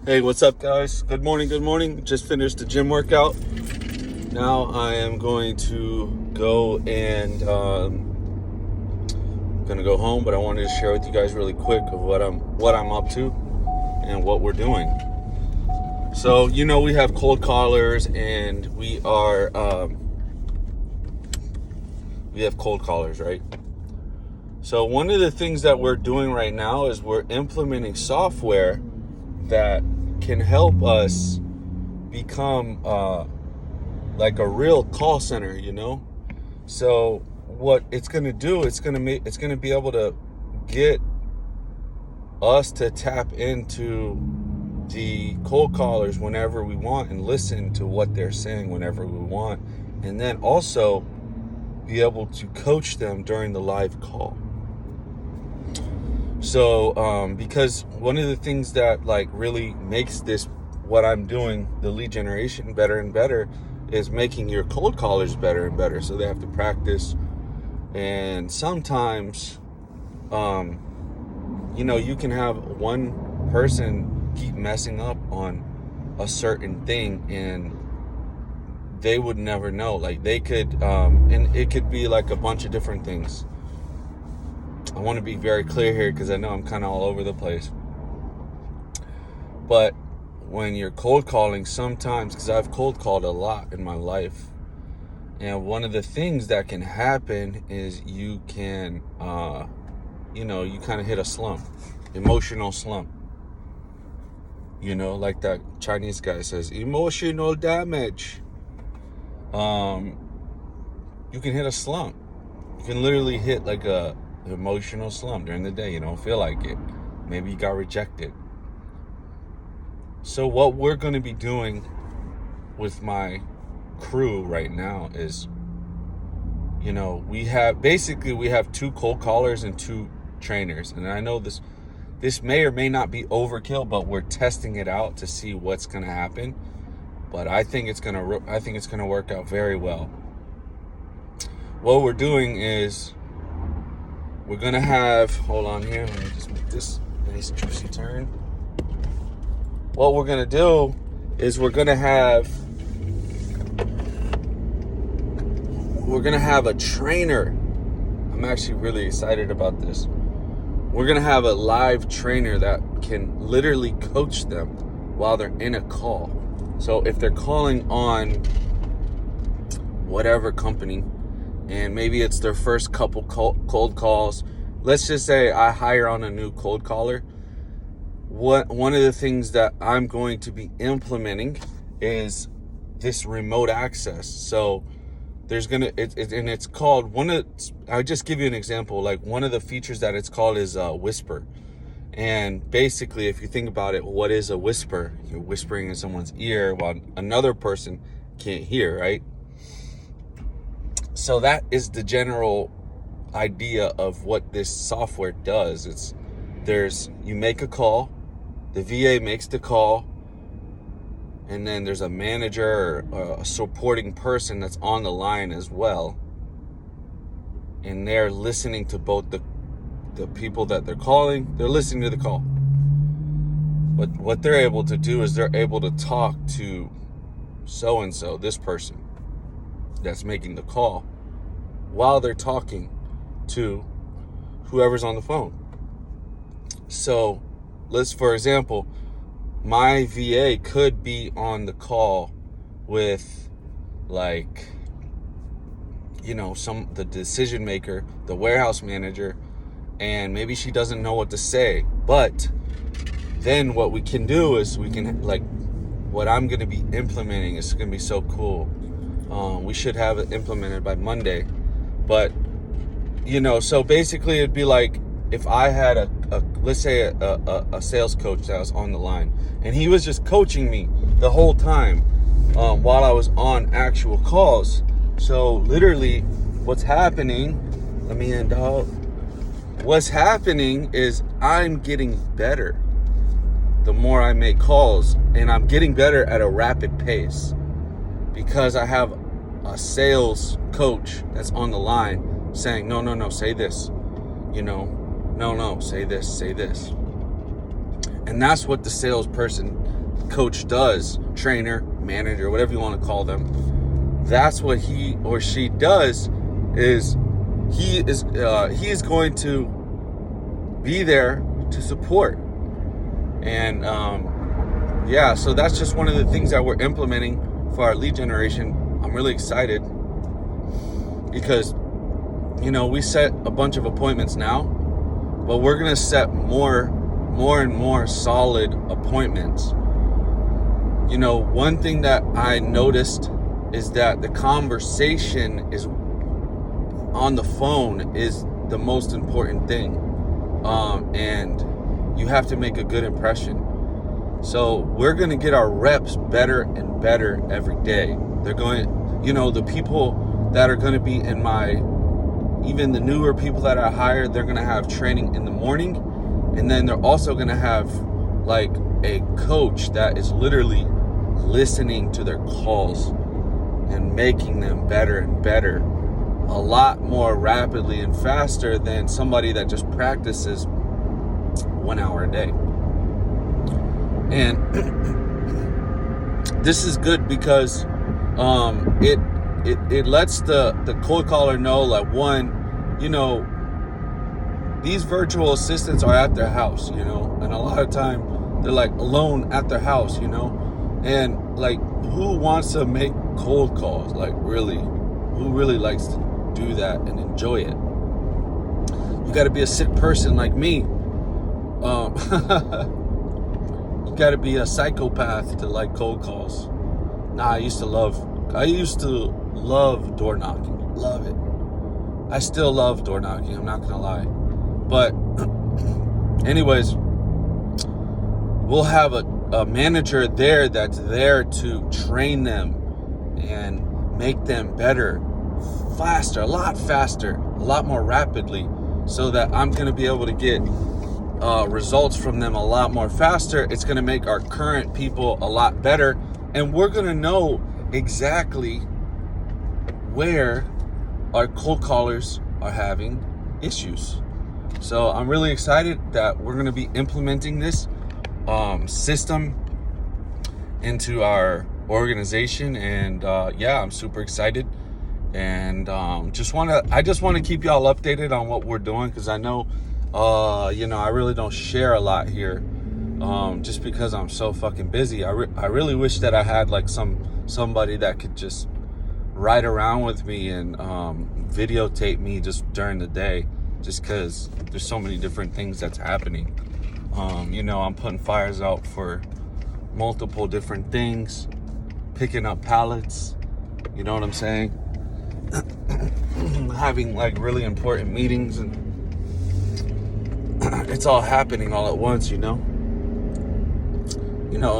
Hey, what's up, guys? Good morning, good morning. Just finished the gym workout. Now I am going to go and gonna go home, but I wanted to share with you guys really quick of what I'm up to and what we're doing. So, we have cold callers and we have cold callers, right? So one of the things that we're doing right now is we're implementing software that can help us become like a real call center, So what it's going to do, it's going to be able to get us to tap into the cold callers whenever we want and listen to what they're saying whenever we want, and then also be able to coach them during the live call. So because one of the things that really makes this, what I'm doing, the lead generation, better and better, is making your cold callers better and better. So they have to practice, and sometimes you can have one person keep messing up on a certain thing and they would never know. They could and it could be like a bunch of different things. I want to be very clear here because I know I'm kind of all over the place. But when you're cold calling, sometimes, because I've cold called a lot in my life, and one of the things that can happen is you can, you kind of hit a slump, emotional slump. Like that Chinese guy says, emotional damage. You can hit a slump. You can literally hit like a emotional slump during the day. You don't feel like it. Maybe you got rejected. So what we're going to be doing with my crew right now is, we have two cold callers and two trainers. And I know this may or may not be overkill, but we're testing it out to see what's going to happen. But I think it's going to work out very well. What we're doing is we're going to have, hold on here, let me just make this nice juicy turn. What we're going to do is we're going to have a trainer. I'm actually really excited about this. We're going to have a live trainer that can literally coach them while they're in a call. So if they're calling on whatever company, and maybe it's their first couple cold calls. Let's just say I hire on a new cold caller. One of the things that I'm going to be implementing is this remote access. So there's it's called I'll just give you an example. Like one of the features that it's called is whisper. And basically, if you think about it, what is a whisper? You're whispering in someone's ear while another person can't hear, right? So that is the general idea of what this software does. You make a call, the VA makes the call, and then there's a manager or a supporting person that's on the line as well. And they're listening to both the people that they're calling, they're listening to the call. But what they're able to do is they're able to talk to so-and-so, this person that's making the call, while they're talking to whoever's on the phone. So for example, my VA could be on the call with the decision maker, the warehouse manager, and maybe she doesn't know what to say. But then what we can do is what I'm going to be implementing is going to be so cool. We should have it implemented by Monday. But, so basically it'd be like if I had let's say a sales coach that was on the line, and he was just coaching me the whole time while I was on actual calls. So literally what's happening, let me end out. What's happening is I'm getting better the more I make calls, and I'm getting better at a rapid pace because I have a sales coach that's on the line saying, no, say this, no, say this. And that's what the salesperson, coach does, trainer, manager, whatever you want to call them. That's what he or she does. Is he is going to be there to support. And yeah, so that's just one of the things that we're implementing for our lead generation. I'm really excited because, you know, we set a bunch of appointments now, but we're going to set more and more solid appointments. You know, one thing that I noticed is that the conversation is on the phone is the most important thing. And you have to make a good impression. So we're going to get our reps better and better every day. They're going, you know, the people that are going to be in even the newer people that I hired, they're going to have training in the morning. And then they're also going to have like a coach that is literally listening to their calls and making them better and better, a lot more rapidly and faster than somebody that just practices 1 hour a day. And this is good because it lets the cold caller know, like, one, you know, these virtual assistants are at their house, you know, and a lot of time they're like alone at their house, you know, and like, who wants to make cold calls? Like, really, who really likes to do that and enjoy it? You got to be a sick person like me. You got to be a psychopath to like cold calls. I used to love door knocking. Love it. I still love door knocking, I'm not gonna lie. But anyways, we'll have a manager there that's there to train them and make them better, faster, a lot more rapidly, so that I'm going to be able to get results from them a lot more faster. It's going to make our current people a lot better, and we're going to know exactly where our cold callers are having issues. So I'm really excited that we're going to be implementing this system into our organization, and yeah, I'm super excited. And I just want to keep y'all updated on what we're doing, because I know you know, I really don't share a lot here, just because I'm so fucking busy. I really wish that I had like somebody that could just ride around with me and videotape me just during the day, just because there's so many different things that's happening. You know, I'm putting fires out for multiple different things, picking up pallets, you know what I'm saying? Having like really important meetings, and it's all happening all at once, you know,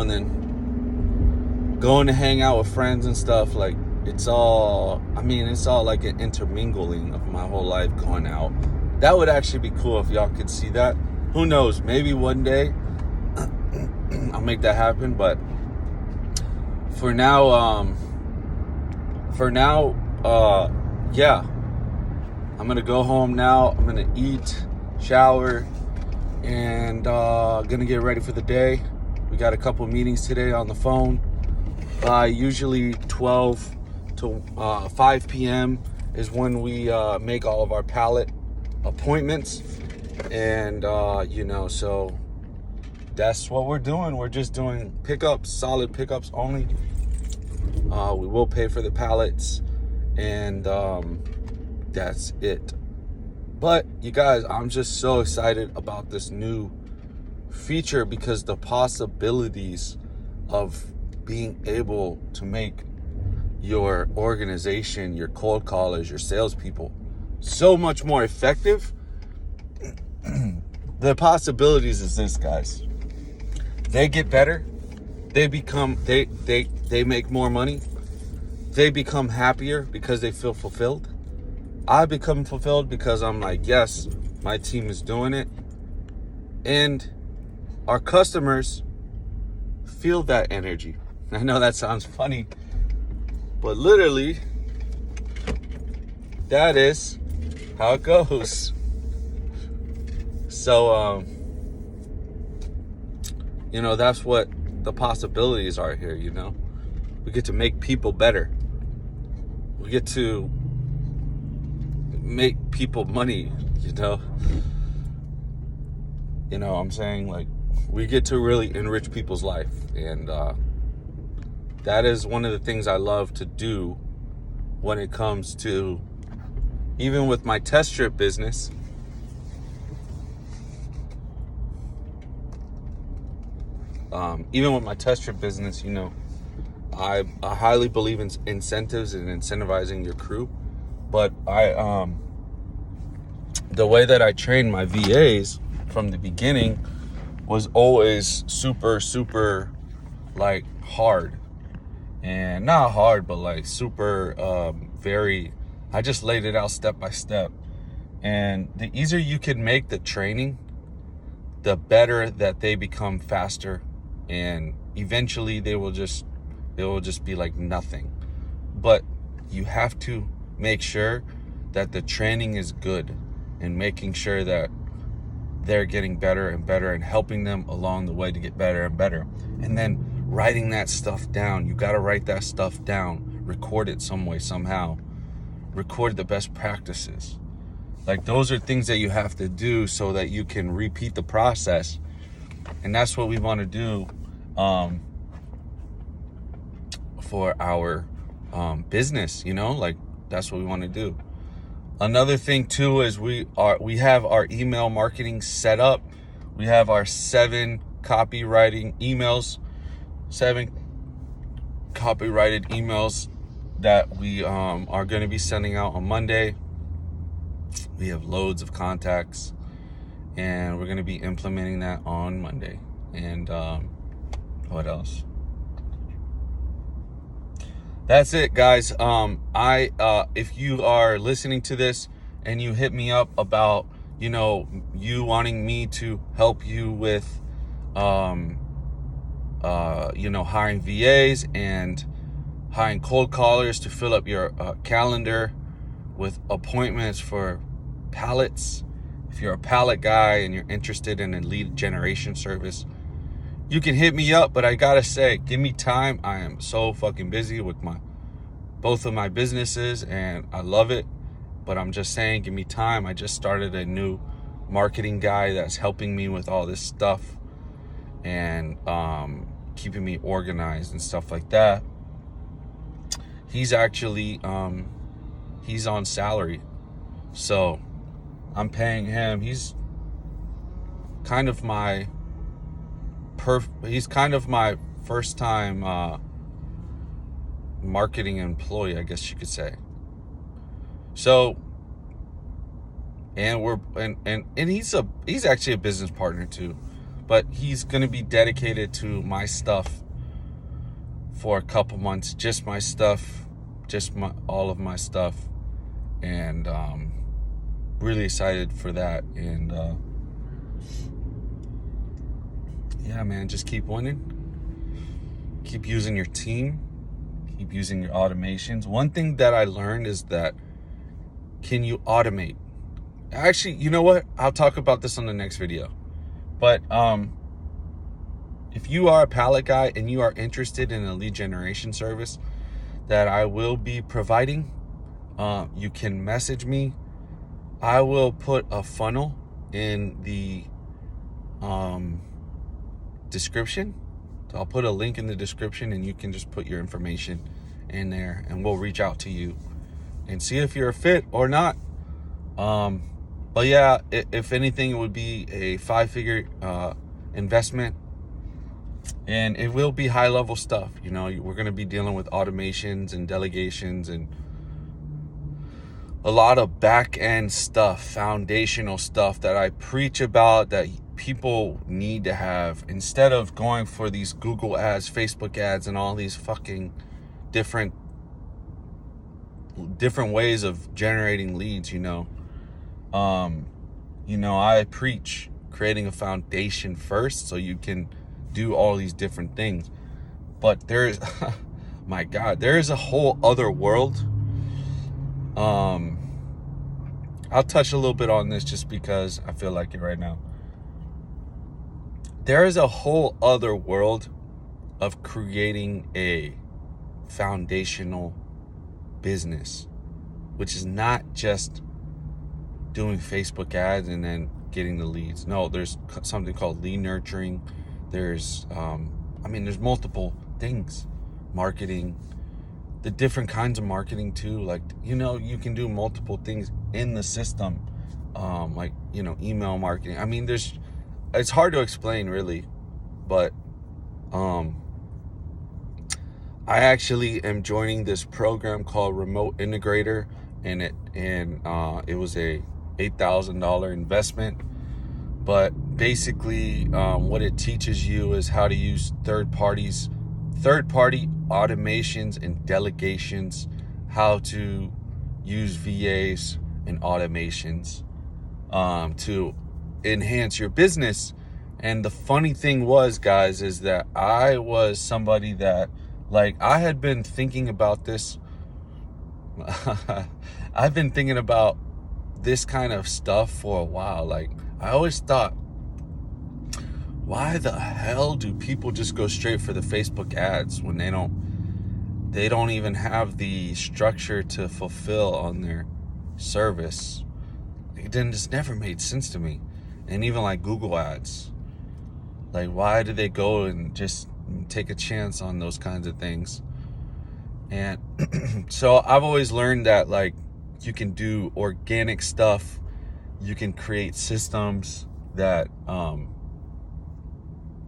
and then going to hang out with friends and stuff. Like, it's all like an intermingling of my whole life going out. That would actually be cool if y'all could see that. Who knows, maybe one day I'll make that happen. But for now, yeah, I'm gonna go home now. I'm gonna eat, shower, and gonna get ready for the day. We got a couple meetings today on the phone. Usually 12 to 5 p.m. is when we make all of our pallet appointments. And you know, so that's what we're doing. We're just doing pickups, solid pickups only. We will pay for the pallets, and that's it. But you guys, I'm just so excited about this new feature, because the possibilities of being able to make your organization, your cold callers, your salespeople so much more effective. The possibilities is this, guys. They get better. They become, they make more money. They become happier because they feel fulfilled. I become fulfilled because I'm like, yes, my team is doing it. And our customers feel that energy. I know that sounds funny, but literally, that is how it goes. So, that's what the possibilities are here. We get to make people better. We get to make people money. I'm saying, like, we get to really enrich people's life, and that is one of the things I love to do when it comes to, even with my test strip business. I highly believe in incentives and incentivizing your crew, but the way that I trained my VAs from the beginning was always super, super, like, hard. And not hard, but like super, I just laid it out step by step. And the easier you can make the training, the better that they become faster. And eventually it will just be like nothing. But you have to make sure that the training is good, and making sure that they're getting better and better, and helping them along the way to get better and better. And then writing that stuff down. You got to write that stuff down, record it some way, somehow. Record the best practices. Like, those are things that you have to do so that you can repeat the process. And that's what we want to do for our business, like, that's what we want to do. Another thing too is we have our email marketing set up. We have our 7 copywriting emails, 7 copyrighted emails that we are going to be sending out on Monday. We have loads of contacts, and we're going to be implementing that on Monday. And what else? That's it, guys. If you are listening to this and you hit me up about, you wanting me to help you with, hiring VAs and hiring cold callers to fill up your calendar with appointments for pallets. If you're a pallet guy and you're interested in a lead generation service, you can hit me up. But I gotta say, give me time. I am so fucking busy with both of my businesses, and I love it. But I'm just saying, give me time. I just started a new marketing guy that's helping me with all this stuff, and keeping me organized and stuff like that. He's actually he's on salary, so I'm paying him. He's kind of my first time marketing employee, I guess you could say. So, and he's actually a business partner too, but he's going to be dedicated to my stuff for a couple months, just my stuff, all of my stuff. And really excited for that. And yeah, man, just keep winning, keep using your team, keep using your automations. One thing that I learned is that, can you automate? Actually, you know what? I'll talk about this on the next video. But if you are a pallet guy and you are interested in a lead generation service that I will be providing, you can message me. I will put a funnel in the description. So I'll put a link in the description, and you can just put your information in there, and we'll reach out to you and see if you're a fit or not. But yeah, if anything, it would be a 5-figure investment, and it will be high level stuff. We're going to be dealing with automations and delegations and a lot of back end stuff, foundational stuff that I preach about, that people need to have, instead of going for these Google ads, Facebook ads, and all these fucking different ways of generating leads. I preach creating a foundation first so you can do all these different things. But there's my God, there is a whole other world. I'll touch a little bit on this just because I feel like it right now. there is a whole other world of creating a foundational business, which is not just doing Facebook ads and then getting the leads. No, there's something called lead nurturing. There's there's multiple things. Marketing, the different kinds of marketing too. Like, you can do multiple things in the system. Email marketing. It's hard to explain really, but I actually am joining this program called Remote Integrator, and it was a $8,000 investment. But basically, what it teaches you is how to use third-party automations and delegations, how to use VAs and automations to enhance your business. And the funny thing was, guys, is that I was somebody that, like, I had been thinking about this. I've been thinking about this kind of stuff for a while. Like, I always thought, why the hell do people just go straight for the Facebook ads when they don't even have the structure to fulfill on their service? It just never made sense to me. And even like Google ads, like, why do they go and just take a chance on those kinds of things? And so I've always learned that, like, you can do organic stuff. You can create systems that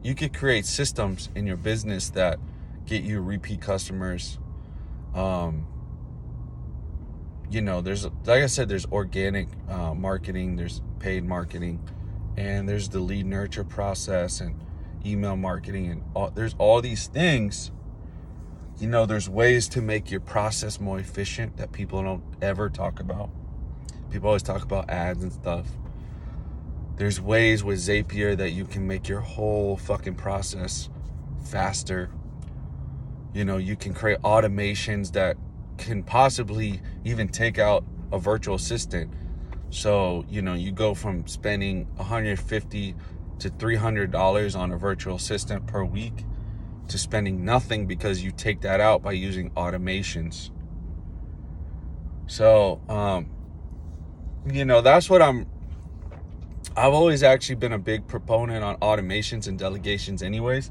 you could create systems in your business that get you repeat customers. There's, like I said, there's organic marketing, there's paid marketing, and there's the lead nurture process and email marketing, and there's all these things. There's ways to make your process more efficient that people don't ever talk about. People always talk about ads and stuff. There's ways with Zapier that you can make your whole fucking process faster. You can create automations that can possibly even take out a virtual assistant. So, you go from spending $150 to $300 on a virtual assistant per week to spending nothing, because you take that out by using automations. So, that's what I've always actually been a big proponent on automations and delegations anyways,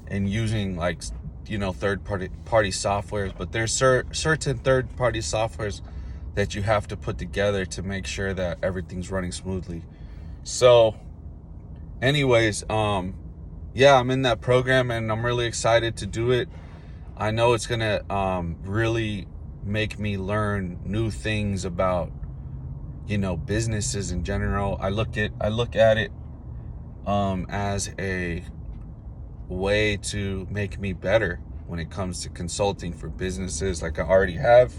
and using, like, third-party softwares. But there's certain third-party softwares that you have to put together to make sure that everything's running smoothly. So anyways, I'm in that program and I'm really excited to do it. I know it's gonna really make me learn new things about businesses in general. I look at it as a way to make me better when it comes to consulting for businesses, like I already have.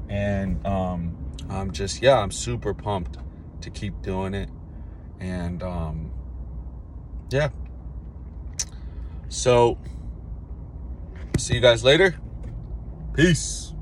And I'm super pumped to keep doing it. And so see you guys later. Peace.